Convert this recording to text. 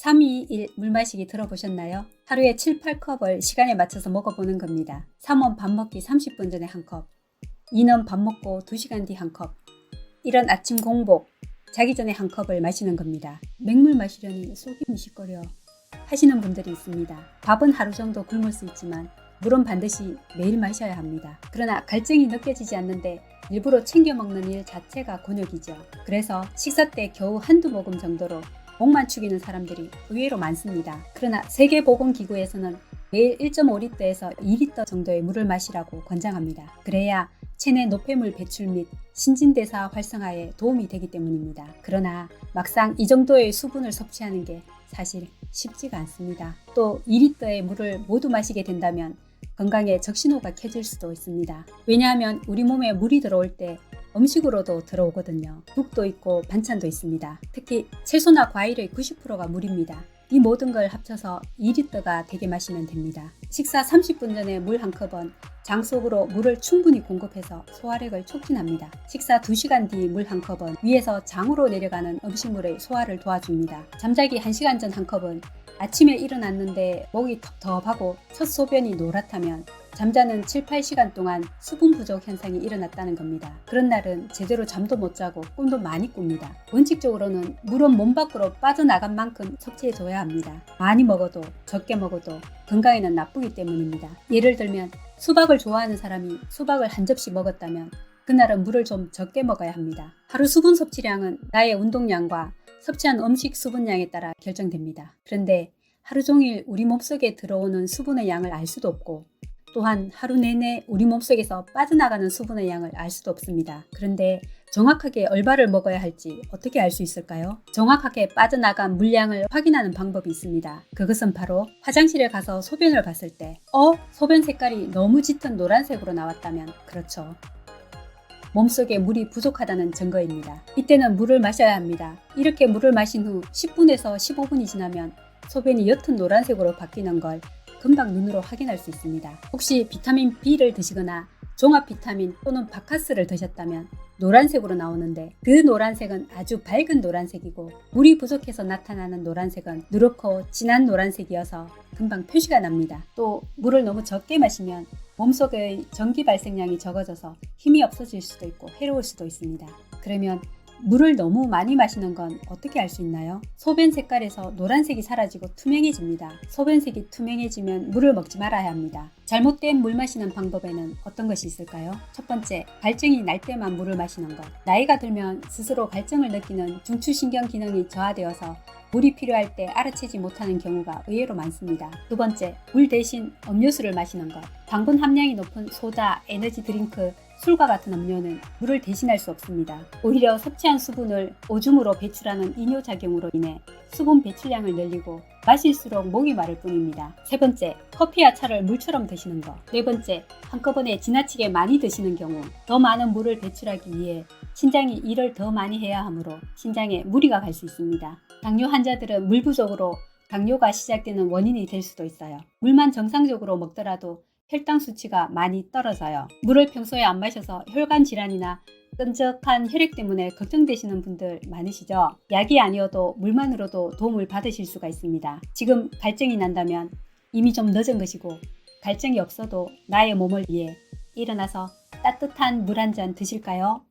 321 물 마시기 들어보셨나요? 하루에 7, 8컵을 시간에 맞춰서 먹어보는 겁니다. 3원 밥 먹기 30분 전에 한 컵, 2는 밥 먹고 2시간 뒤 한 컵, 이런 아침 공복, 자기 전에 한 컵을 마시는 겁니다. 맹물 마시려니 속이 미식거려 하시는 분들이 있습니다. 밥은 하루 정도 굶을 수 있지만 물은 반드시 매일 마셔야 합니다. 그러나 갈증이 느껴지지 않는데 일부러 챙겨 먹는 일 자체가 곤욕이죠. 그래서 식사 때 겨우 한두 모금 정도로 목만 축이는 사람들이 의외로 많습니다. 그러나 세계보건기구에서는 매일 1.5리터에서 2리터 정도의 물을 마시라고 권장합니다. 그래야 체내 노폐물 배출 및 신진대사 활성화에 도움이 되기 때문입니다. 그러나 막상 이 정도의 수분을 섭취하는 게 사실 쉽지가 않습니다. 또 2리터의 물을 모두 마시게 된다면 건강에 적신호가 켜질 수도 있습니다. 왜냐하면 우리 몸에 물이 들어올 때 음식으로도 들어오거든요. 국도 있고 반찬도 있습니다. 특히 채소나 과일의 90%가 물입니다. 이 모든 걸 합쳐서 2리터가 되게 마시면 됩니다. 식사 30분 전에 물 한 컵은 장 속으로 물을 충분히 공급해서 소화력을 촉진합니다. 식사 2시간 뒤 물 한 컵은 위에서 장으로 내려가는 음식물의 소화를 도와줍니다. 잠자기 1시간 전 한 컵은 아침에 일어났는데 목이 텁텁하고 첫 소변이 노랗다면 잠자는 7, 8시간 동안 수분 부족 현상이 일어났다는 겁니다. 그런 날은 제대로 잠도 못 자고 꿈도 많이 꿉니다. 원칙적으로는 물은 몸 밖으로 빠져나간 만큼 섭취해줘야 합니다. 많이 먹어도 적게 먹어도 건강에는 나쁘기 때문입니다. 예를 들면 수박을 좋아하는 사람이 수박을 한 접시 먹었다면 그날은 물을 좀 적게 먹어야 합니다. 하루 수분 섭취량은 나의 운동량과 섭취한 음식 수분량에 따라 결정됩니다. 그런데 하루 종일 우리 몸속에 들어오는 수분의 양을 알 수도 없고 또한 하루 내내 우리 몸속에서 빠져나가는 수분의 양을 알 수도 없습니다. 그런데 정확하게 얼마를 먹어야 할지 어떻게 알 수 있을까요? 정확하게 빠져나간 물량을 확인하는 방법이 있습니다. 그것은 바로 화장실에 가서 소변을 봤을 때 소변 색깔이 너무 짙은 노란색으로 나왔다면 그렇죠. 몸속에 물이 부족하다는 증거입니다. 이때는 물을 마셔야 합니다. 이렇게 물을 마신 후 10분에서 15분이 지나면 소변이 옅은 노란색으로 바뀌는 걸 금방 눈으로 확인할 수 있습니다. 혹시 비타민 B를 드시거나 종합 비타민 또는 바카스를 드셨다면 노란색으로 나오는데 그 노란색은 아주 밝은 노란색이고 물이 부족해서 나타나는 노란색은 누렇고 진한 노란색이어서 금방 표시가 납니다. 또 물을 너무 적게 마시면 몸속의 전기 발생량이 적어져서 힘이 없어질 수도 있고 해로울 수도 있습니다. 그러면 물을 너무 많이 마시는 건 어떻게 알 수 있나요? 소변 색깔에서 노란색이 사라지고 투명해집니다. 소변색이 투명해지면 물을 먹지 말아야 합니다. 잘못된 물 마시는 방법에는 어떤 것이 있을까요? 첫 번째, 갈증이 날 때만 물을 마시는 것. 나이가 들면 스스로 갈증을 느끼는 중추신경 기능이 저하되어서 물이 필요할 때 알아채지 못하는 경우가 의외로 많습니다. 두 번째, 물 대신 음료수를 마시는 것. 당분 함량이 높은 소다, 에너지 드링크, 술과 같은 음료는 물을 대신할 수 없습니다. 오히려 섭취한 수분을 오줌으로 배출하는 이뇨작용으로 인해 수분 배출량을 늘리고 마실수록 목이 마를 뿐입니다. 세 번째, 커피와 차를 물처럼 드시는 것. 네 번째, 한꺼번에 지나치게 많이 드시는 경우 더 많은 물을 배출하기 위해 신장이 일을 더 많이 해야 하므로 신장에 무리가 갈 수 있습니다. 당뇨 환자들은 물 부족으로 당뇨가 시작되는 원인이 될 수도 있어요. 물만 정상적으로 먹더라도 혈당 수치가 많이 떨어져요. 물을 평소에 안 마셔서 혈관 질환이나 끈적한 혈액 때문에 걱정되시는 분들 많으시죠? 약이 아니어도 물만으로도 도움을 받으실 수가 있습니다. 지금 갈증이 난다면 이미 좀 늦은 것이고 갈증이 없어도 나의 몸을 위해 일어나서 따뜻한 물 한 잔 드실까요?